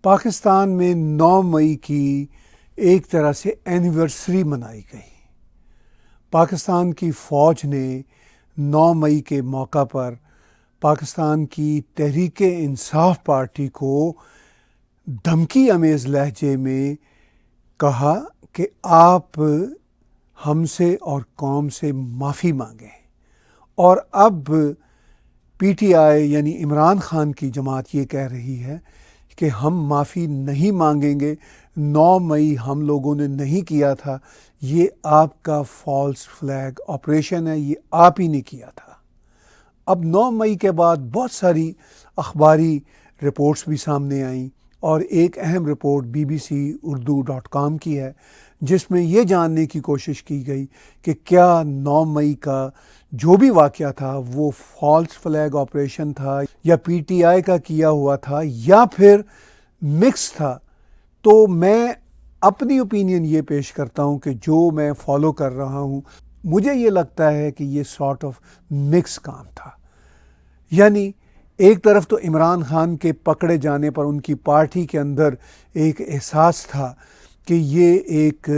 پاکستان میں 9 مئی کی ایک طرح سے اینیورسری منائی گئی۔ پاکستان کی فوج نے 9 مئی کے موقع پر پاکستان کی تحریک انصاف پارٹی کو دھمکی آمیز لہجے میں کہا کہ آپ ہم سے اور قوم سے معافی مانگیں، اور اب پی ٹی آئی یعنی عمران خان کی جماعت یہ کہہ رہی ہے کہ ہم معافی نہیں مانگیں گے، 9 مئی ہم لوگوں نے نہیں کیا تھا، یہ آپ کا فالس فلیگ آپریشن ہے، یہ آپ ہی نے کیا تھا۔ اب 9 مئی کے بعد بہت ساری اخباری رپورٹس بھی سامنے آئیں، اور ایک اہم رپورٹ bbc.urdu.com کی ہے، جس میں یہ جاننے کی کوشش کی گئی کہ کیا 9 مئی کا جو بھی واقعہ تھا وہ فالس فلیگ آپریشن تھا، یا پی ٹی آئی کا کیا ہوا تھا، یا پھر مکس تھا۔ تو میں اپنی اوپینین یہ پیش کرتا ہوں کہ جو میں فالو کر رہا ہوں، مجھے یہ لگتا ہے کہ یہ سارٹ آف مکس کام تھا۔ یعنی ایک طرف تو عمران خان کے پکڑے جانے پر ان کی پارٹی کے اندر ایک احساس تھا کہ یہ ایک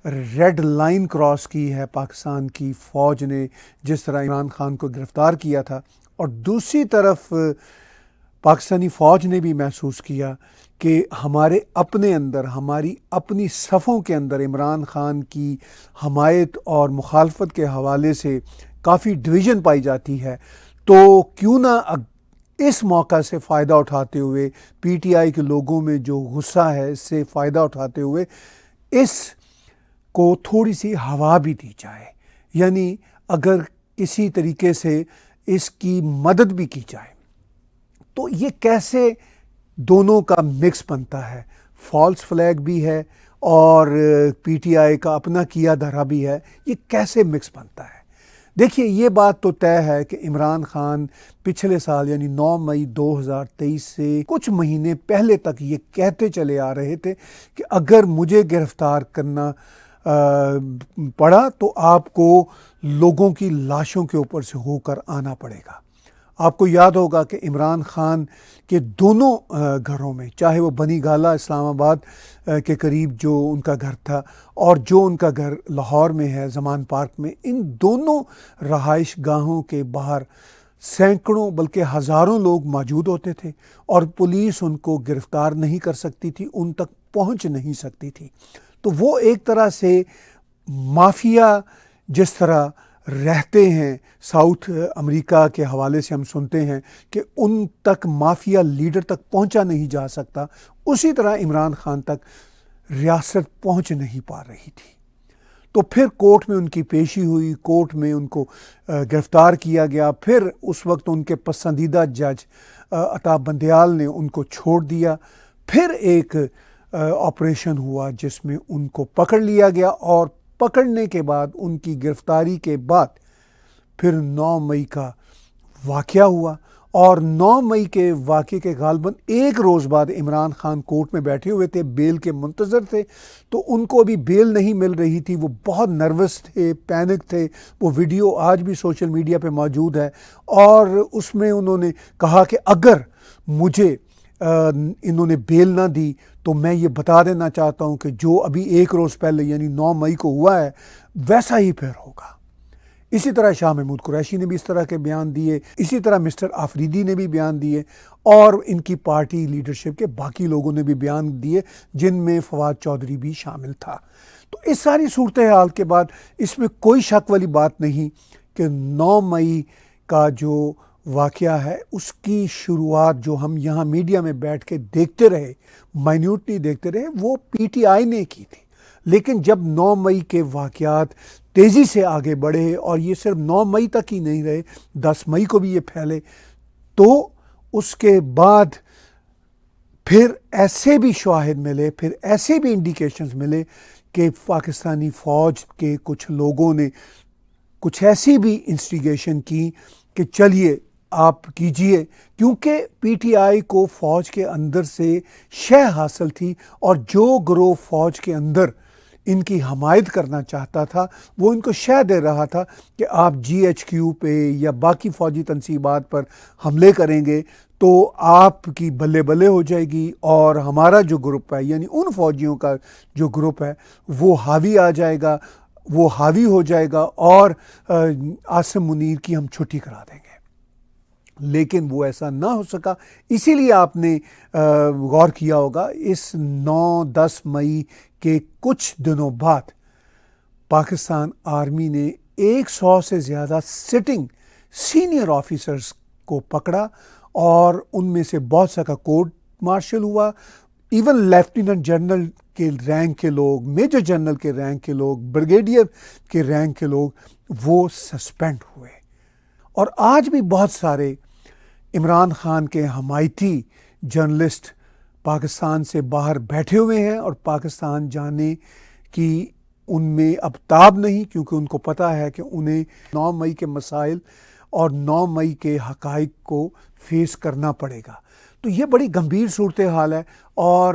ریڈ لائن کراس کی ہے پاکستان کی فوج نے، جس طرح عمران خان کو گرفتار کیا تھا، اور دوسری طرف پاکستانی فوج نے بھی محسوس کیا کہ ہمارے اپنے اندر، ہماری اپنی صفوں کے اندر عمران خان کی حمایت اور مخالفت کے حوالے سے کافی ڈویژن پائی جاتی ہے، تو کیوں نہ اس موقع سے فائدہ اٹھاتے ہوئے پی ٹی آئی کے لوگوں میں جو غصہ ہے اس سے فائدہ اٹھاتے ہوئے اس کو تھوڑی سی ہوا بھی دی جائے، یعنی اگر کسی طریقے سے اس کی مدد بھی کی جائے۔ تو یہ کیسے دونوں کا مکس بنتا ہے، فالس فلیگ بھی ہے اور پی ٹی آئی کا اپنا کیا دھرا بھی ہے، یہ کیسے مکس بنتا ہے؟ دیکھیے، یہ بات تو طے ہے کہ عمران خان پچھلے سال یعنی 9 مئی 2023 سے کچھ مہینے پہلے تک یہ کہتے چلے آ رہے تھے کہ اگر مجھے گرفتار کرنا پڑا تو آپ کو لوگوں کی لاشوں کے اوپر سے ہو کر آنا پڑے گا۔ آپ کو یاد ہوگا کہ عمران خان کے دونوں گھروں میں، چاہے وہ بنی گالہ اسلام آباد کے قریب جو ان کا گھر تھا، اور جو ان کا گھر لاہور میں ہے زمان پارک میں، ان دونوں رہائش گاہوں کے باہر سینکڑوں بلکہ ہزاروں لوگ موجود ہوتے تھے، اور پولیس ان کو گرفتار نہیں کر سکتی تھی، ان تک پہنچ نہیں سکتی تھی۔ تو وہ ایک طرح سے مافیا جس طرح رہتے ہیں، ساؤتھ امریکہ کے حوالے سے ہم سنتے ہیں کہ ان تک مافیا لیڈر تک پہنچا نہیں جا سکتا، اسی طرح عمران خان تک ریاست پہنچ نہیں پا رہی تھی۔ تو پھر کورٹ میں ان کی پیشی ہوئی، کورٹ میں ان کو گرفتار کیا گیا، پھر اس وقت ان کے پسندیدہ جج عطا بندیال نے ان کو چھوڑ دیا، پھر ایک آپریشن ہوا جس میں ان کو پکڑ لیا گیا، اور پکڑنے کے بعد ان کی گرفتاری کے بعد پھر 9 مئی کا واقعہ ہوا، اور 9 مئی کے واقعے کے غالباً ایک روز بعد عمران خان کورٹ میں بیٹھے ہوئے تھے، بیل کے منتظر تھے، تو ان کو ابھی بیل نہیں مل رہی تھی، وہ بہت نروس تھے، پینک تھے۔ وہ ویڈیو آج بھی سوشل میڈیا پہ موجود ہے، اور اس میں انہوں نے کہا کہ اگر مجھے انہوں نے بیل نہ دی تو میں یہ بتا دینا چاہتا ہوں کہ جو ابھی ایک روز پہلے یعنی 9 مئی کو ہوا ہے ویسا ہی پھر ہوگا۔ اسی طرح شاہ محمود قریشی نے بھی اس طرح کے بیان دیے، اسی طرح مسٹر آفریدی نے بھی بیان دیے، اور ان کی پارٹی لیڈرشپ کے باقی لوگوں نے بھی بیان دیے، جن میں فواد چودھری بھی شامل تھا۔ تو اس ساری صورتحال کے بعد اس میں کوئی شک والی بات نہیں کہ 9 مئی کا جو واقعہ ہے اس کی شروعات جو ہم یہاں میڈیا میں بیٹھ کے دیکھتے رہے، مائنیوٹلی دیکھتے رہے، وہ پی ٹی آئی نے کی تھی۔ لیکن جب 9 مئی کے واقعات تیزی سے آگے بڑھے، اور یہ صرف 9 مئی تک ہی نہیں رہے، 10 مئی کو بھی یہ پھیلے، تو اس کے بعد پھر ایسے بھی شواہد ملے، پھر ایسے بھی انڈیکیشنز ملے کہ پاکستانی فوج کے کچھ لوگوں نے کچھ ایسی بھی انسٹیگیشن کی کہ چلیے آپ کیجئے، کیونکہ پی ٹی آئی کو فوج کے اندر سے شے حاصل تھی، اور جو گروہ فوج کے اندر ان کی حمایت کرنا چاہتا تھا وہ ان کو شے دے رہا تھا کہ آپ GHQ پہ یا باقی فوجی تنصیبات پر حملے کریں گے تو آپ کی بلے بلے ہو جائے گی، اور ہمارا جو گروپ ہے یعنی ان فوجیوں کا جو گروپ ہے وہ حاوی آ جائے گا، وہ حاوی ہو جائے گا، اور عاصم منیر کی ہم چھٹی کرا دیں گے۔ لیکن وہ ایسا نہ ہو سکا، اسی لیے آپ نے غور کیا ہوگا اس 9-10 مئی کے کچھ دنوں بعد پاکستان آرمی نے 100 سے زیادہ سٹنگ سینئر آفیسرز کو پکڑا، اور ان میں سے بہت سا کا کورٹ مارشل ہوا، ایون لیفٹیننٹ جنرل کے رینک کے لوگ، میجر جنرل کے رینک کے لوگ، بریگیڈیئر کے رینک کے لوگ وہ سسپینڈ ہوئے۔ اور آج بھی بہت سارے عمران خان کے حمایتی جرنلسٹ پاکستان سے باہر بیٹھے ہوئے ہیں، اور پاکستان جانے کی ان میں اب تاب نہیں، کیونکہ ان کو پتہ ہے کہ انہیں 9 مئی کے مسائل اور 9 مئی کے حقائق کو فیس کرنا پڑے گا۔ تو یہ بڑی گمبھیر صورتحال ہے، اور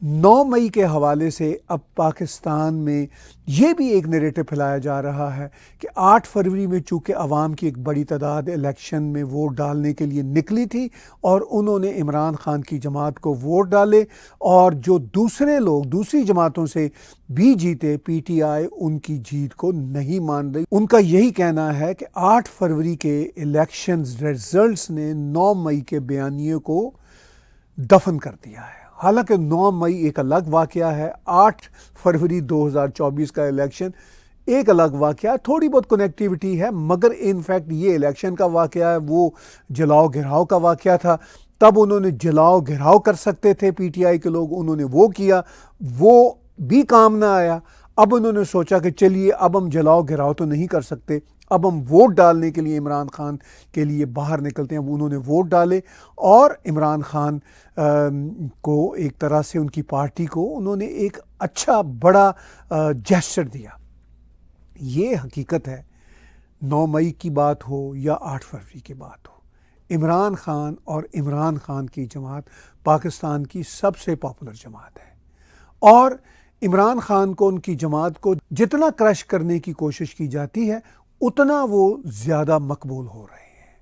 9 مئی کے حوالے سے اب پاکستان میں یہ بھی ایک نیریٹو پھیلایا جا رہا ہے کہ 8 فروری میں چونکہ عوام کی ایک بڑی تعداد الیکشن میں ووٹ ڈالنے کے لیے نکلی تھی، اور انہوں نے عمران خان کی جماعت کو ووٹ ڈالے، اور جو دوسرے لوگ دوسری جماعتوں سے بھی جیتے، PTI ان کی جیت کو نہیں مان رہی۔ ان کا یہی کہنا ہے کہ 8 فروری کے الیکشنز ریزلٹس نے 9 مئی کے بیانیے کو دفن کر دیا ہے۔ حالانکہ 9 مئی ایک الگ واقعہ ہے، 8 فروری 2024 کا الیکشن ایک الگ واقعہ، تھوڑی بہت کنیکٹیوٹی ہے، مگر ان فیکٹ یہ الیکشن کا واقعہ ہے، وہ جلاؤ گھراؤ کا واقعہ تھا۔ تب انہوں نے جلاؤ گھراؤ کر سکتے تھے PTI کے لوگ، انہوں نے وہ کیا، وہ بھی کام نہ آیا۔ اب انہوں نے سوچا کہ چلیے اب ہم جلاؤ گھراؤ تو نہیں کر سکتے، اب ہم ووٹ ڈالنے کے لیے عمران خان کے لیے باہر نکلتے ہیں۔ انہوں نے ووٹ ڈالے، اور عمران خان کو ایک طرح سے ان کی پارٹی کو انہوں نے ایک اچھا بڑا جیسچر دیا۔ یہ حقیقت ہے، 9 مئی کی بات ہو یا 8 فروری کی بات ہو، عمران خان اور عمران خان کی جماعت پاکستان کی سب سے پاپولر جماعت ہے، اور عمران خان کو ان کی جماعت کو جتنا کرش کرنے کی کوشش کی جاتی ہے اتنا وہ زیادہ مقبول ہو رہے ہیں۔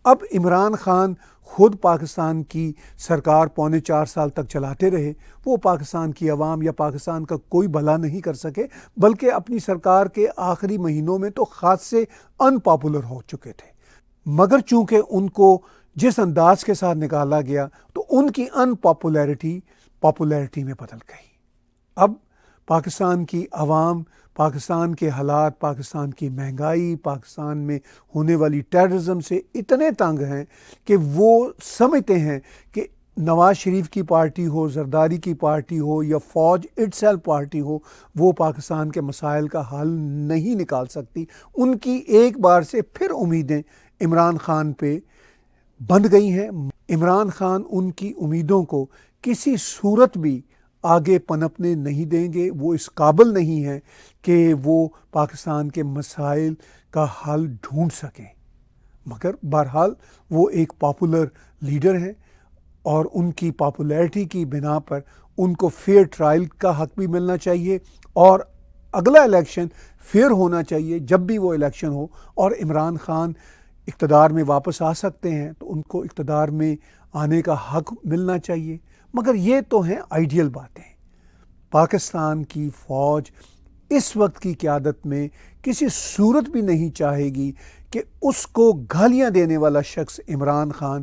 اب عمران خان خود پاکستان کی سرکار 4.25 سال تک چلاتے رہے، وہ پاکستان کی عوام یا پاکستان کا کوئی بھلا نہیں کر سکے، بلکہ اپنی سرکار کے آخری مہینوں میں تو خاص سے ان پاپولر ہو چکے تھے۔ مگر چونکہ ان کو جس انداز کے ساتھ نکالا گیا تو ان کی ان پاپولیرٹی میں بدل گئی۔ اب پاکستان کی عوام، پاکستان کے حالات، پاکستان کی مہنگائی، پاکستان میں ہونے والی ٹیررزم سے اتنے تنگ ہیں کہ وہ سمجھتے ہیں کہ نواز شریف کی پارٹی ہو، زرداری کی پارٹی ہو، یا فوج اٹسیلف پارٹی ہو، وہ پاکستان کے مسائل کا حل نہیں نکال سکتی۔ ان کی ایک بار سے پھر امیدیں عمران خان پہ بند گئی ہیں۔ عمران خان ان کی امیدوں کو کسی صورت بھی آگے پنپنے نہیں دیں گے، وہ اس قابل نہیں ہیں کہ وہ پاکستان کے مسائل کا حل ڈھونڈ سکیں۔ مگر بہرحال وہ ایک پاپولر لیڈر ہیں، اور ان کی پاپولیرٹی کی بنا پر ان کو فیئر ٹرائل کا حق بھی ملنا چاہیے، اور اگلا الیکشن فیئر ہونا چاہیے۔ جب بھی وہ الیکشن ہو اور عمران خان اقتدار میں واپس آ سکتے ہیں تو ان کو اقتدار میں آنے کا حق ملنا چاہیے۔ مگر یہ تو ہیں آئیڈیل باتیں۔ پاکستان کی فوج اس وقت کی قیادت میں کسی صورت بھی نہیں چاہے گی کہ اس کو گالیاں دینے والا شخص عمران خان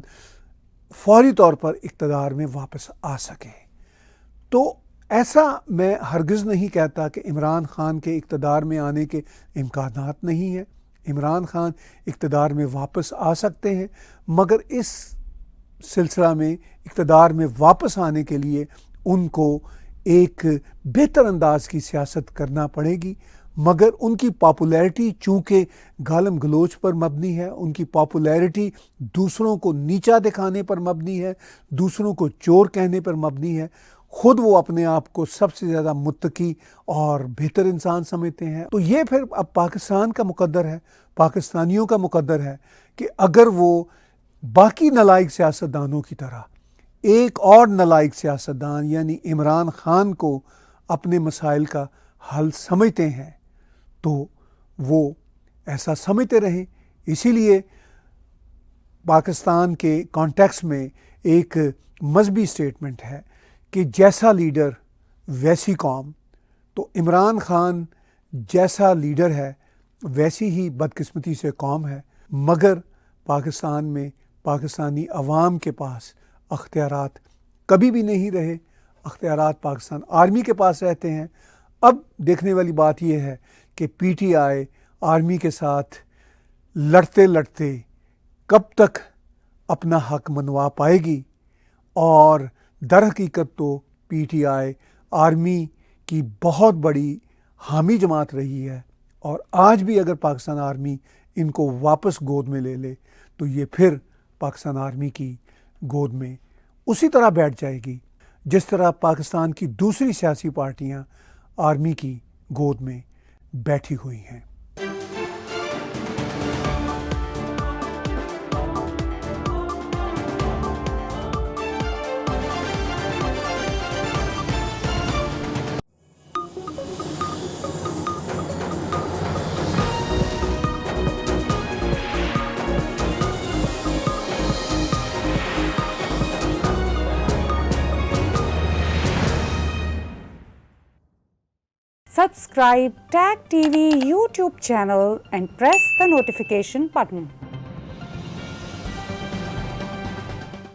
فوری طور پر اقتدار میں واپس آ سکے۔ تو ایسا میں ہرگز نہیں کہتا کہ عمران خان کے اقتدار میں آنے کے امکانات نہیں ہیں۔ عمران خان اقتدار میں واپس آ سکتے ہیں، مگر اس سلسلہ میں اقتدار میں واپس آنے کے لیے ان کو ایک بہتر انداز کی سیاست کرنا پڑے گی۔ مگر ان کی پاپولیرٹی چونکہ گالم گلوچ پر مبنی ہے، ان کی پاپولیرٹی دوسروں کو نیچا دکھانے پر مبنی ہے، دوسروں کو چور کہنے پر مبنی ہے، خود وہ اپنے آپ کو سب سے زیادہ متقی اور بہتر انسان سمجھتے ہیں۔ تو یہ پھر اب پاکستان کا مقدر ہے، پاکستانیوں کا مقدر ہے کہ اگر وہ باقی نالائق سیاستدانوں کی طرح ایک اور نالائق سیاستدان یعنی عمران خان کو اپنے مسائل کا حل سمجھتے ہیں تو وہ ایسا سمجھتے رہیں. اسی لیے پاکستان کے کانٹیکس میں ایک مذہبی اسٹیٹمنٹ ہے کہ جیسا لیڈر ویسی قوم. تو عمران خان جیسا لیڈر ہے ویسی ہی بدقسمتی سے قوم ہے، مگر پاکستان میں پاکستانی عوام کے پاس اختیارات کبھی بھی نہیں رہے. اختیارات پاکستان آرمی کے پاس رہتے ہیں. اب دیکھنے والی بات یہ ہے کہ پی ٹی آئی آرمی کے ساتھ لڑتے لڑتے کب تک اپنا حق منوا پائے گی. اور در حقیقت تو پی ٹی آئی آرمی کی بہت بڑی حامی جماعت رہی ہے، اور آج بھی اگر پاکستان آرمی ان کو واپس گود میں لے لے تو یہ پھر پاکستان آرمی کی گود میں اسی طرح بیٹھ جائے گی جس طرح پاکستان کی دوسری سیاسی پارٹیاں آرمی کی گود میں بیٹھی ہوئی ہیں. Subscribe TAG TV YouTube channel and press the notification button.